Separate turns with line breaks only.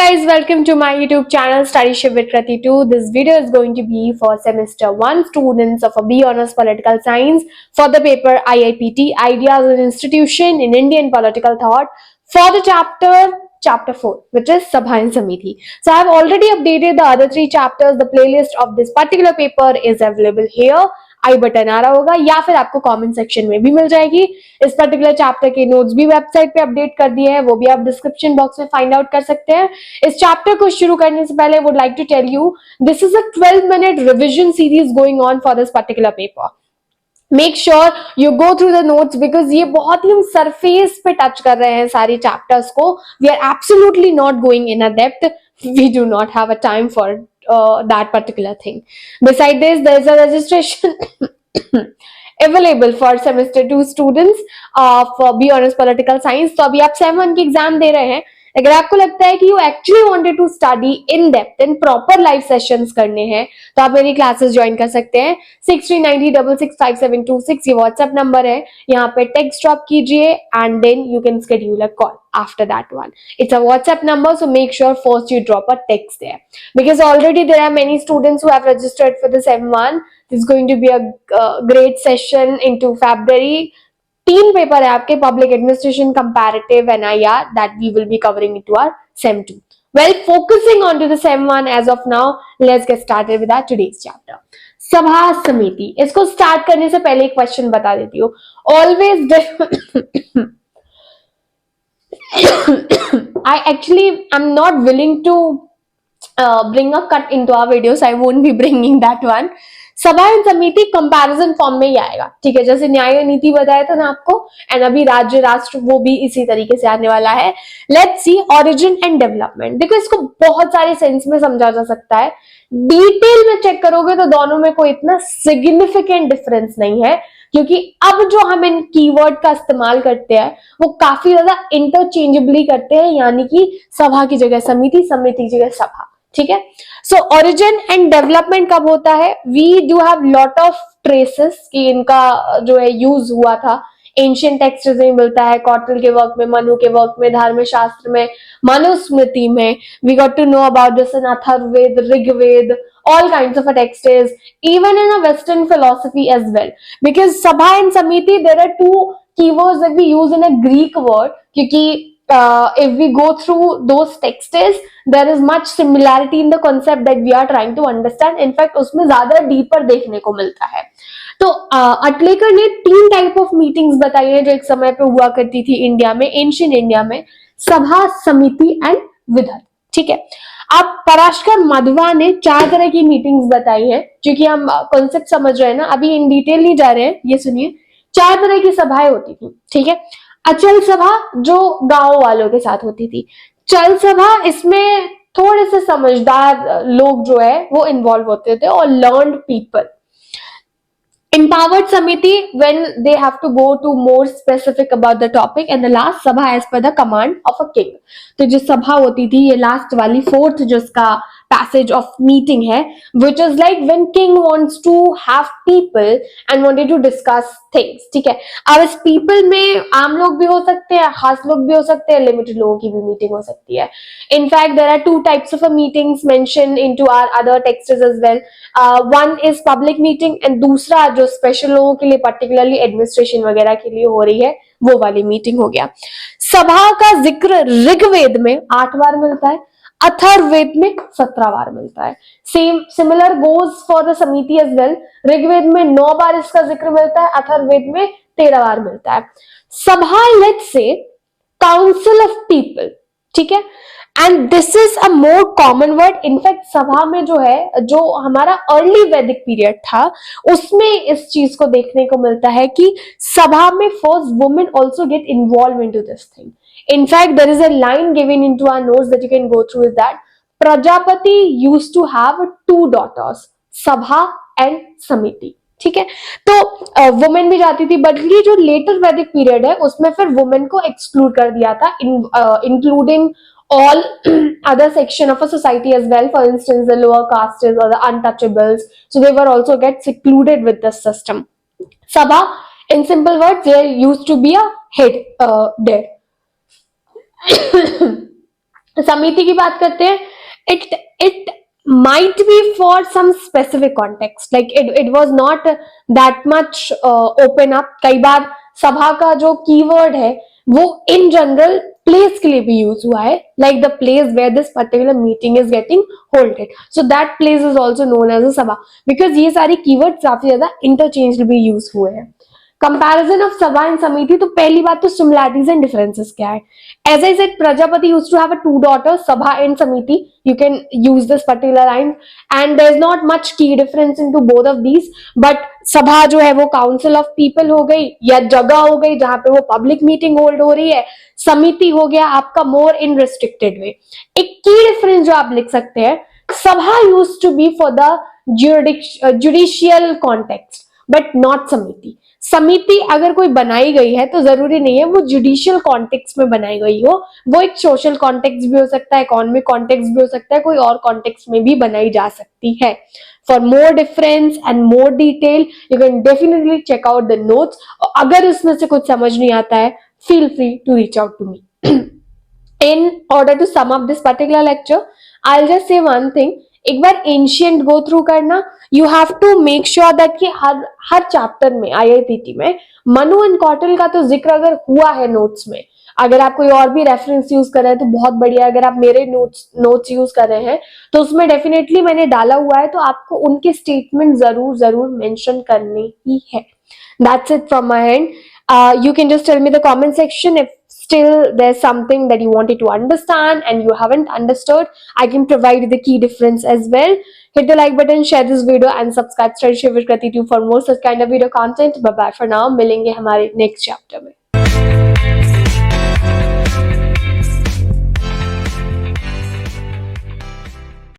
guys, welcome to my YouTube channel Study Shiv with Krati 2. This video is going to be for semester 1 students of a B Honors Political Science for the paper IIPT Ideas in Institution in Indian Political Thought for the chapter 4, which is Sabha and Samiti. So I have already updated the other 3 chapters. The playlist of this particular paper is available here. I button आ रहा होगा या फिर आपको comment section में भी मिल जाएगी. इस पर्टिकुलर चैप्टर के नोट्स भी वेबसाइट पे अपडेट कर दिए हैं, वो भी आप डिस्क्रिप्शन बॉक्स में फाइंड आउट कर सकते हैं. इस चैप्टर को शुरू करने से पहले would like to tell you this is a 12-minute revision series going on for this particular paper. Make sure you go through the notes because ये बहुत ही हम सरफेस पे टच कर रहे हैं सारी चैप्टर्स को. We are absolutely not going in a depth. We do not have a time for that particular thing. Beside this, there is a registration available for semester 2 students for B Honors Political Science. तो अभी आप same 1 की exam दे रहे हैं. अगर आपको लगता है कि you actually wanted to study in depth and proper live sessions करने हैं तो आप मेरी क्लासेस ज्वाइन कर सकते हैं. 6390665726 ये व्हाट्सएप नंबर है. यहाँ पे टेक्स्ट ड्रॉप कीजिए and then you can schedule a call after that one. It's a WhatsApp number, so make sure first you drop a text there because already there are many students who have registered for the SEM1. This is going to be a great session into February. 3 paper है आपके, public administration, comparative and IR, that we will be covering into our SEM2. Well, focusing on to the SEM1 as of now, let's get started with our today's chapter. सभा समिति. इसको start करने से पहले एक question बता देती हूँ. Always I actually am not willing to bring a cut into our videos. I won't be bringing that one. सभा एंड समिति कंपैरिजन फॉर्म में ही आएगा. ठीक है, जैसे न्याय नीति बताया था ना आपको, एंड अभी राज्य राष्ट्र वो भी इसी तरीके से आने वाला है. Let's see origin and development. देखो इसको बहुत सारे सेंस में समझा जा सकता है. डिटेल में चेक करोगे तो दोनों में कोई इतना सिग्निफिकेंट डिफरेंस नहीं है क्योंकि अब जो हम इन कीवर्ड का इस्तेमाल करते हैं वो काफी ज्यादा इंटरचेंजेबली करते हैं, यानी कि सभा की जगह समिति, समिति की जगह सभा. ठीक है. सो ओरिजिन एंड डेवलपमेंट कब होता है? We do have lot of traces कि इनका जो है यूज हुआ था. एंशियंट टेक्स्ट में मिलता है, कौटिल्य के वर्क में, मनु के वर्क में, धर्म शास्त्र में, मनुस्मृति में. We got to know about this in Atharvaveda, Rigveda, all kinds of a texts, even in a Western philosophy as well. Because Sabha and Samiti, there are 2 keywords that we use in a Greek word. क्योंकि if we go through those texts, there is much similarity in the concept that we are trying to understand. In fact, उसमें ज़्यादा deeper देखने को मिलता है. तो अटलेकर ने 3 type of meetings बताई है जो एक समय पे हुआ करती थी इंडिया में, एंशियंट इंडिया में. सभा, समिति एंड विधत. ठीक है. अब पराशकर मध्वा ने 4 तरह की मीटिंग्स बताई है. क्योंकि हम कॉन्सेप्ट समझ रहे हैं ना, अभी इन डिटेल नहीं जा रहे हैं. ये सुनिए, 4 तरह की सभाएं होती थी. ठीक है. अचल सभा जो गांव वालों के साथ होती थी. चल सभा, इसमें थोड़े से समझदार लोग जो है वो इन्वॉल्व होते थे और learned people. Empowered Samiti when they have to go to more specific about the topic, and the last Sabha as per the command of a king. तो जो सभा होती थी, ये लास्ट वाली 4th जो इसका passage of meeting है, which is like when king wants to have people and wanted to discuss things. ठीक है. अब इस people में आम लोग भी हो सकते हैं, खास लोग भी हो सकते हैं, लिमिटेड लोगों की भी मीटिंग हो सकती है. In fact, there are 2 types of meetings mentioned into our other texts as well. One is public meeting and दूसरा जो स्पेशल लोगों के लिए, पर्टिकुलरली एडमिनिस्ट्रेशन वगैरह के लिए हो रही है, वो वाली मीटिंग हो गया. सभा का जिक्र ऋग्वेद में 8 बार मिलता है, अथर्ववेद में 17 बार मिलता है. सिमिलर गोज फॉर द समिति एज वेल. ऋग्वेद में 9 बार इसका जिक्र मिलता है, अथर्ववेद में 13 बार मिलता है. सभा, let's say council of people. ठीक है. And this is a more common word. In fact सभा में जो है, जो हमारा अर्ली वैदिक पीरियड था उसमें इस चीज को देखने को मिलता है कि सभा में first women also get involve into this thing. In fact there is a line given into our notes that you can go through. Is that Prajapati used to have 2 daughters, sabha and samiti. ठीक है. तो वुमेन भी जाती थी, बट ये जो letter वैदिक period है उसमें फिर वुमेन को एक्सक्लूड कर दिया था, including all other section of a society as well. For instance, the lower castes or the untouchables, so they were also get secluded with this system. Sabha, in simple words, there used to be a head there. समिति की बात करते हैं, it might be for some specific context, like it was not that much open up. कई बार सभा का जो keyword है वो इन जनरल प्लेस के लिए भी यूज हुआ है, like the place where this particular meeting is getting holded, so that place is also known as a सभा, because ये सारी कीवर्ड काफी ज्यादा इंटरचेंजबली यूज हुए हैं. कंपैरिजन ऑफ सभा एंड समिति, तो पहली बात तो सिमिलैरिटीज एंड डिफरेंसेस क्या है. As I said, Prajapati used to have a two daughters, Sabha and Samiti. You can use this particular line, and there's not much key difference into both of these. But सभा जो है वो council of people हो गई या जगह हो गई जहां पे वो पब्लिक मीटिंग होल्ड हो रही है. समिति हो गया आपका मोर इन रिस्ट्रिक्टेड वे. एक की डिफरेंस जो आप लिख सकते हैं, sabha use to be for the judicial context but not samiti. समिति अगर कोई बनाई गई है तो जरूरी नहीं है वो जुडिशियल कॉन्टेक्स्ट में बनाई गई हो, वो एक सोशल कॉन्टेक्स्ट भी हो सकता है, इकोनॉमिक कॉन्टेक्स्ट भी हो सकता है, कोई और कॉन्टेक्स्ट में भी बनाई जा सकती है. For more difference and more detail you can definitely check out the notes. अगर उसमें से कुछ समझ नहीं आता है, feel free to reach out to me. In order to sum up this particular lecture, I'll just say one thing. एक बार एंशियंट गो थ्रू करना. You have to make sure that कि हर चैप्टर में आईआईपीटी में मनु एंड कौटिल का तो जिक्र अगर हुआ है नोट्स में, अगर आप कोई और भी रेफरेंस यूज कर रहे हैं तो बहुत बढ़िया. अगर आप मेरे नोट्स यूज कर रहे हैं तो उसमें डेफिनेटली मैंने डाला हुआ है, तो आपको उनके स्टेटमेंट जरूर जरूर मेंशन करने ही है. That's it from my end. You can just tell me the comment section if still there's something that you wanted to understand and you haven't understood. I can provide the key difference as well. Hit the like button, share this video and subscribe to Study with Kriti for more such kind of video content. Bye bye for now. मिलेंगे हमारे next chapter में.